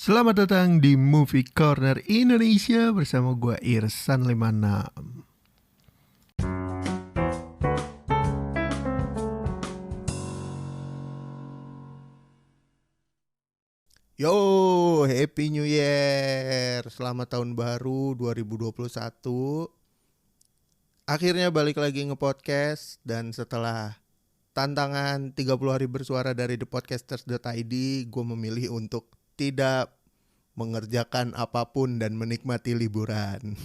Selamat datang di Movie Corner Indonesia bersama gue Irsan 56. Yo, Happy New Year. Selamat tahun baru 2021. Akhirnya balik lagi nge-podcast dan setelah tantangan 30 hari bersuara dari thepodcasters.id, gue memilih untuk tidak mengerjakan apapun dan menikmati liburan.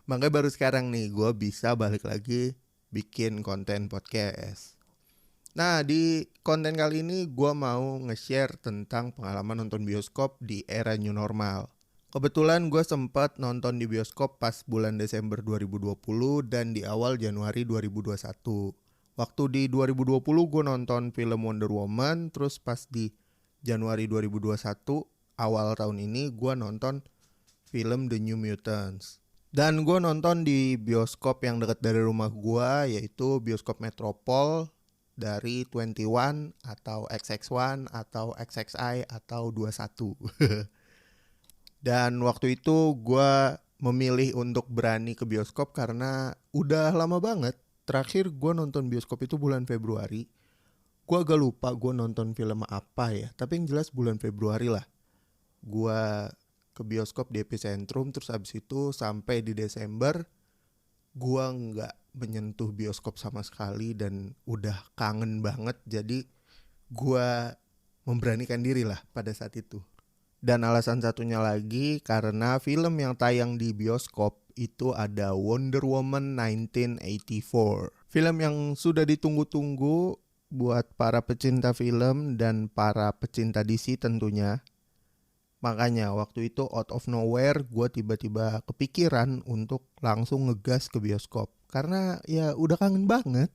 Makanya baru sekarang nih gue bisa balik lagi bikin konten podcast. Nah, di konten kali ini gue mau nge-share tentang pengalaman nonton bioskop di era new normal. Kebetulan gue sempat nonton di bioskop pas bulan Desember 2020 dan di awal Januari 2021. Waktu di 2020 gue nonton film Wonder Woman, terus pas di Januari 2021 awal tahun ini gue nonton film The New Mutants. Dan gue nonton di bioskop yang dekat dari rumah gue, yaitu bioskop Metropol dari 21 atau XX1 atau XXI atau 21. Dan waktu itu gue memilih untuk berani ke bioskop karena udah lama banget. Terakhir gue nonton bioskop itu bulan Februari. Gue agak lupa gue nonton film apa ya, tapi yang jelas bulan Februari lah. Gue ke bioskop di Epicentrum, terus abis itu sampai di Desember gue nggak menyentuh bioskop sama sekali dan udah kangen banget. Jadi gue memberanikan diri lah pada saat itu. Dan alasan satunya lagi karena film yang tayang di bioskop itu ada Wonder Woman 1984. Film yang sudah ditunggu-tunggu buat para pecinta film dan para pecinta DC tentunya. Makanya waktu itu out of nowhere gue tiba-tiba kepikiran untuk langsung ngegas ke bioskop. Karena ya udah kangen banget.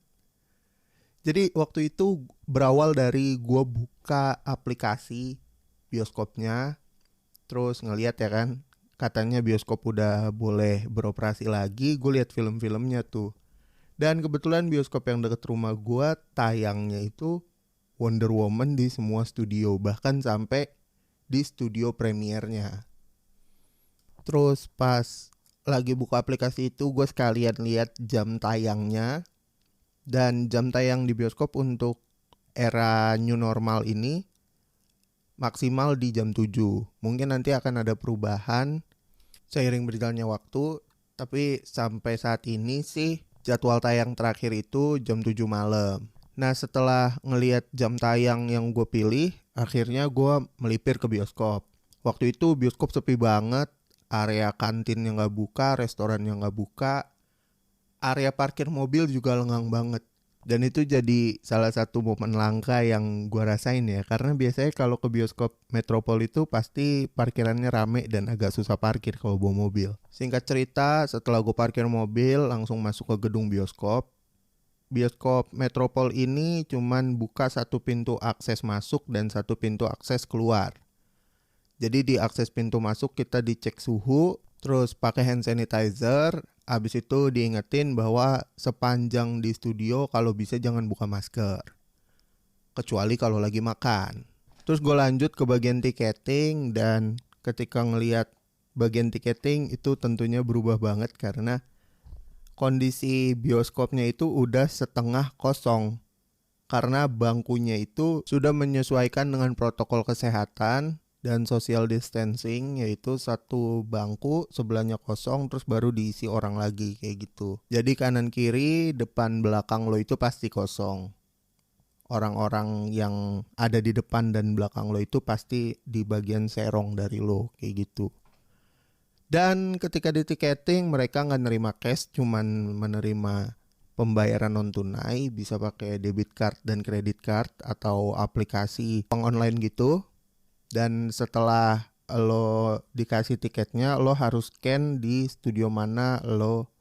Jadi waktu itu berawal dari gue buka aplikasi bioskopnya. Terus ngeliat ya kan, katanya bioskop udah boleh beroperasi lagi. Gue lihat film-filmnya tuh. Dan kebetulan bioskop yang deket rumah gue tayangnya itu Wonder Woman di semua studio. Bahkan sampai di studio premiernya. Terus pas lagi buka aplikasi itu gue sekalian lihat jam tayangnya. Dan jam tayang di bioskop untuk era new normal ini maksimal di jam 7. Mungkin nanti akan ada perubahan seiring berjalannya waktu. Tapi sampai saat ini sih jadwal tayang terakhir itu jam 7 malam. Nah setelah ngelihat jam tayang yang gue pilih, akhirnya gue melipir ke bioskop. Waktu itu bioskop sepi banget, area kantin yang gak buka, restoran yang gak buka, area parkir mobil juga lengang banget. Dan itu jadi salah satu momen langka yang gue rasain ya. Karena biasanya kalau ke bioskop Metropol itu pasti parkirannya rame dan agak susah parkir kalau bawa mobil. Singkat cerita, setelah gue parkir mobil langsung masuk ke gedung bioskop. Bioskop Metropol ini cuman buka satu pintu akses masuk dan satu pintu akses keluar. Jadi di akses pintu masuk kita dicek suhu, terus pakai hand sanitizer. Abis itu diingetin bahwa sepanjang di studio kalau bisa jangan buka masker. Kecuali kalau lagi makan. Terus gue lanjut ke bagian tiketing dan ketika ngelihat bagian tiketing itu tentunya berubah banget karena kondisi bioskopnya itu udah setengah kosong. Karena bangkunya itu sudah menyesuaikan dengan protokol kesehatan dan social distancing, yaitu satu bangku sebelahnya kosong terus baru diisi orang lagi kayak gitu. Jadi kanan kiri depan belakang lo itu pasti kosong. Orang-orang yang ada di depan dan belakang lo itu pasti di bagian serong dari lo kayak gitu. Dan ketika di tiketing mereka nggak nerima cash, cuman menerima pembayaran non tunai, bisa pakai debit card dan credit card atau aplikasi bank online gitu. Dan setelah lo dikasih tiketnya, lo harus scan di studio mana lo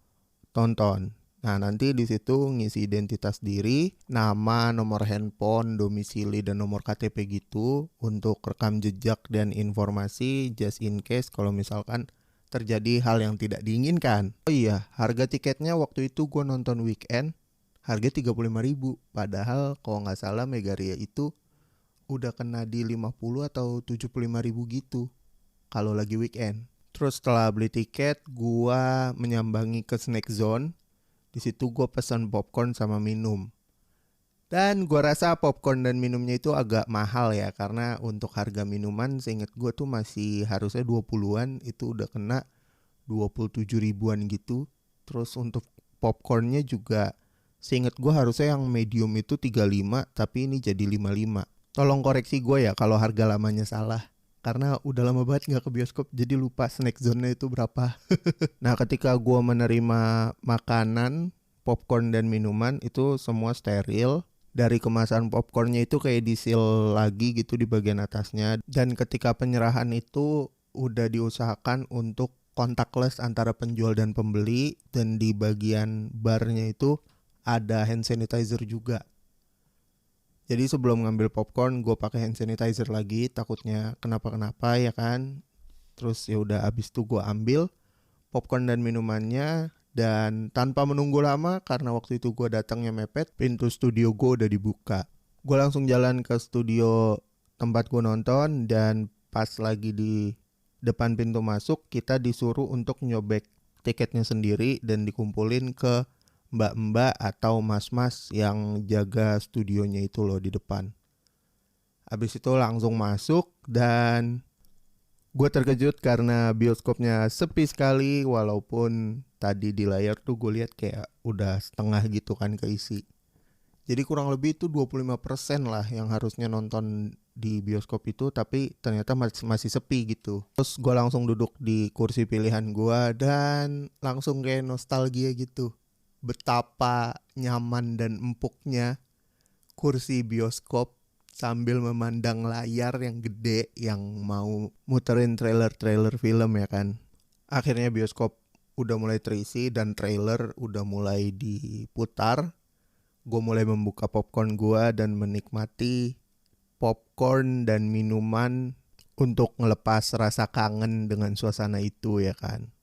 tonton. Nah nanti di situ ngisi identitas diri, nama, nomor handphone, domisili dan nomor KTP gitu untuk rekam jejak dan informasi just in case kalau misalkan terjadi hal yang tidak diinginkan. Oh iya, harga tiketnya waktu itu gue nonton weekend harga 35.000. Padahal kalau nggak salah Megaria itu udah kena di 50 atau 75 ribu gitu kalau lagi weekend. Terus setelah beli tiket, gua menyambangi ke Snack Zone. Di situ gua pesan popcorn sama minum. Dan gua rasa popcorn dan minumnya itu agak mahal ya, karena untuk harga minuman seingat gua tuh masih harusnya 20-an, itu udah kena 27 ribuan gitu. Terus untuk popcornnya juga seingat gua harusnya yang medium itu 35, tapi ini jadi 55. Tolong koreksi gue ya kalau harga lamanya salah. Karena udah lama banget gak ke bioskop, jadi lupa snack zone-nya itu berapa. Nah, ketika gue menerima makanan, popcorn dan minuman itu semua steril. Dari kemasan popcornnya itu kayak di-seal lagi gitu di bagian atasnya. Dan ketika penyerahan itu udah diusahakan untuk contactless antara penjual dan pembeli. Dan di bagian barnya itu ada hand sanitizer juga. Jadi sebelum ngambil popcorn gue pakai hand sanitizer lagi, takutnya kenapa-kenapa ya kan. Terus ya udah abis itu gue ambil popcorn dan minumannya, dan tanpa menunggu lama karena waktu itu gue datangnya mepet, pintu studio gue udah dibuka. Gue langsung jalan ke studio tempat gue nonton, dan pas lagi di depan pintu masuk kita disuruh untuk nyobek tiketnya sendiri dan dikumpulin ke mbak-mbak atau mas-mas yang jaga studionya itu loh di depan. Habis itu langsung masuk, dan gue terkejut karena bioskopnya sepi sekali, walaupun tadi di layar tuh gue lihat kayak udah setengah gitu kan keisi. Jadi kurang lebih itu 25% lah yang harusnya nonton di bioskop itu, tapi ternyata masih sepi gitu. Terus gue langsung duduk di kursi pilihan gue dan langsung kayak nostalgia gitu. Betapa nyaman dan empuknya kursi bioskop sambil memandang layar yang gede yang mau muterin trailer-trailer film ya kan. Akhirnya bioskop udah mulai terisi dan trailer udah mulai diputar. Gue mulai membuka popcorn gue dan menikmati popcorn dan minuman untuk ngelepas rasa kangen dengan suasana itu ya kan.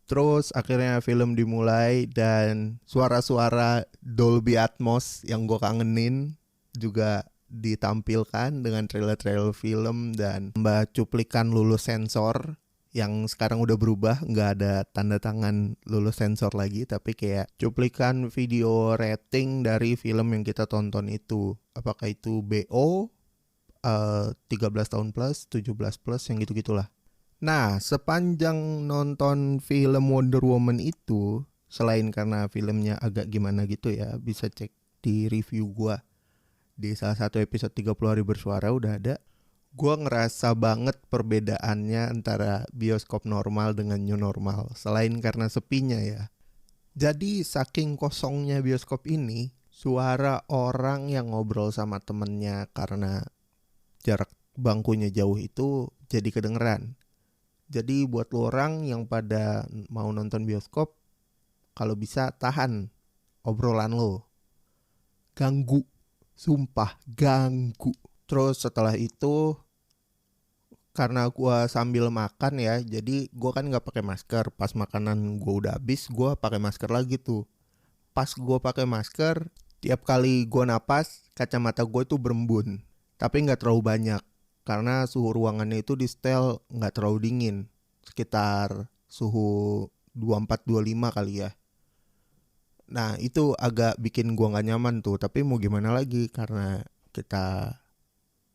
Terus akhirnya film dimulai dan suara-suara Dolby Atmos yang gue kangenin juga ditampilkan dengan trailer-trailer film dan tambah cuplikan lulus sensor yang sekarang udah berubah, nggak ada tanda tangan lulus sensor lagi, tapi kayak cuplikan video rating dari film yang kita tonton itu. Apakah itu BO, 13 tahun plus, 17 plus, yang gitu-gitulah. Nah, sepanjang nonton film Wonder Woman itu, selain karena filmnya agak gimana gitu ya, bisa cek di review gua di salah satu episode 30 hari bersuara udah ada. Gua ngerasa banget perbedaannya antara bioskop normal dengan new normal, selain karena sepinya ya. Jadi saking kosongnya bioskop ini, suara orang yang ngobrol sama temennya karena jarak bangkunya jauh itu jadi kedengeran. Jadi buat lo orang yang pada mau nonton bioskop, kalau bisa tahan obrolan lo. Ganggu, sumpah ganggu. Terus setelah itu, karena gue sambil makan ya, jadi gue kan nggak pakai masker. Pas makanan gue udah habis, gue pakai masker lagi tuh. Pas gue pakai masker, tiap kali gue napas, kacamata gue tuh berembun. Tapi nggak terlalu banyak. Karena suhu ruangannya itu di setel gak terlalu dingin. Sekitar suhu 24-25 kali ya. Nah itu agak bikin gua gak nyaman tuh. Tapi mau gimana lagi, karena kita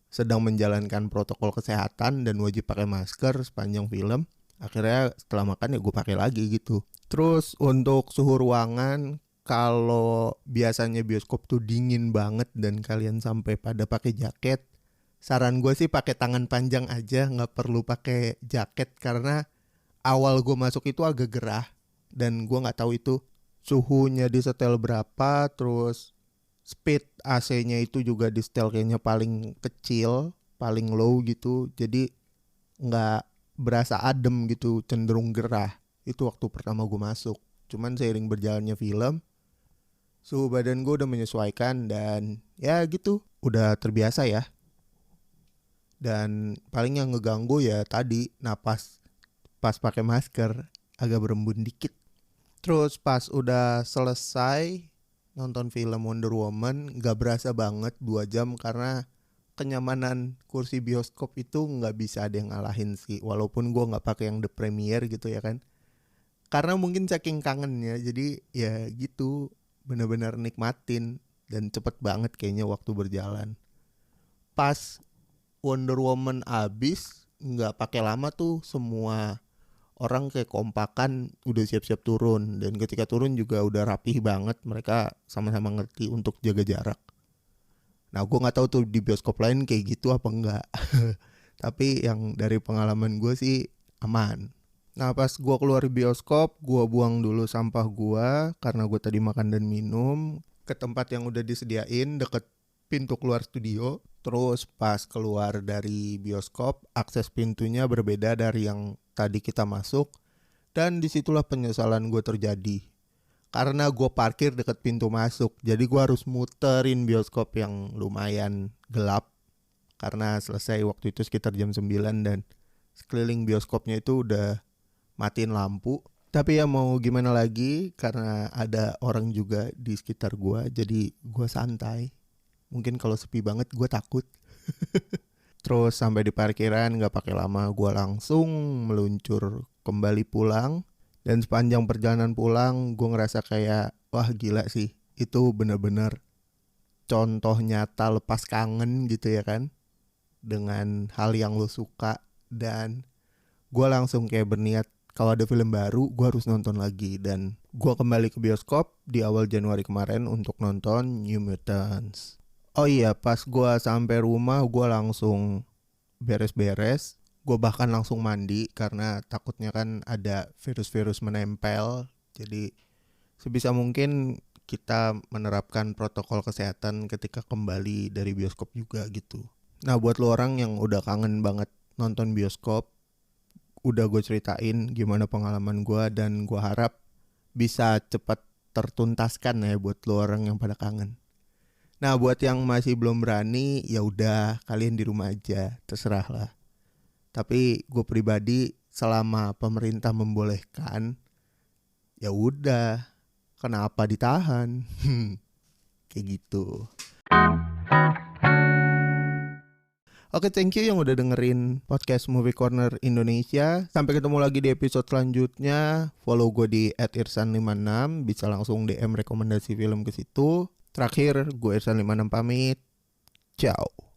sedang menjalankan protokol kesehatan dan wajib pakai masker sepanjang film. Akhirnya setelah makan ya gue pakai lagi gitu. Terus untuk suhu ruangan, kalau biasanya bioskop tuh dingin banget dan kalian sampai pada pakai jaket, saran gue sih pakai tangan panjang aja, nggak perlu pakai jaket, karena awal gue masuk itu agak gerah dan gue nggak tahu itu suhunya di setel berapa, terus speed AC-nya itu juga di setel kayaknya paling kecil, paling low gitu, jadi nggak berasa adem gitu, cenderung gerah. Itu waktu pertama gue masuk. Cuman seiring berjalannya film, suhu badan gue udah menyesuaikan dan ya gitu, udah terbiasa ya. Dan paling yang ngeganggu ya tadi napas pas pakai masker agak berembun dikit. Terus pas udah selesai nonton film Wonder Woman, gak berasa banget 2 jam karena kenyamanan kursi bioskop itu nggak bisa ada yang ngalahin sih. Walaupun gue nggak pakai yang The Premier gitu ya kan. Karena mungkin saking kangennya, jadi ya gitu, benar-benar nikmatin dan cepet banget kayaknya waktu berjalan. Pas Wonder Woman abis, nggak pakai lama tuh semua orang kayak kompakan udah siap-siap turun, dan ketika turun juga udah rapih banget, mereka sama-sama ngerti untuk jaga jarak. Nah gue nggak tahu tuh di bioskop lain kayak gitu apa enggak. Tapi yang dari pengalaman gue sih aman. Nah pas gue keluar bioskop, gue buang dulu sampah gue karena gue tadi makan dan minum ke tempat yang udah disediain deket pintu keluar studio. Terus pas keluar dari bioskop, akses pintunya berbeda dari yang tadi kita masuk. Dan disitulah penyesalan gue terjadi. Karena gue parkir deket pintu masuk, jadi gue harus muterin bioskop yang lumayan gelap. Karena selesai waktu itu sekitar jam 9 dan sekeliling bioskopnya itu udah matiin lampu. Tapi ya mau gimana lagi, karena ada orang juga di sekitar gue, jadi gue santai. Mungkin kalau sepi banget gue takut. Terus sampai di parkiran gak pakai lama, gue langsung meluncur kembali pulang. Dan sepanjang perjalanan pulang gue ngerasa kayak wah gila sih, itu bener-bener contoh nyata lepas kangen gitu ya kan, dengan hal yang lo suka. Dan gue langsung kayak berniat kalau ada film baru gue harus nonton lagi. Dan gue kembali ke bioskop di awal Januari kemarin untuk nonton New Mutants. Oh iya, pas gue sampai rumah gue langsung beres-beres. Gue bahkan langsung mandi karena takutnya kan ada virus-virus menempel. Jadi sebisa mungkin kita menerapkan protokol kesehatan ketika kembali dari bioskop juga gitu. Nah buat lo orang yang udah kangen banget nonton bioskop, udah gue ceritain gimana pengalaman gue, dan gue harap bisa cepat tertuntaskan ya buat lo orang yang pada kangen. Nah buat yang masih belum berani, ya udah kalian di rumah aja, terserah lah. Tapi gue pribadi selama pemerintah membolehkan, ya udah, kenapa ditahan? Kayak gitu. Oke, thank you yang udah dengerin podcast Movie Corner Indonesia. Sampai ketemu lagi di episode selanjutnya. Follow gue di @irsan56, bisa langsung DM rekomendasi film ke situ. Terakhir, gue Irsan56 pamit. Ciao.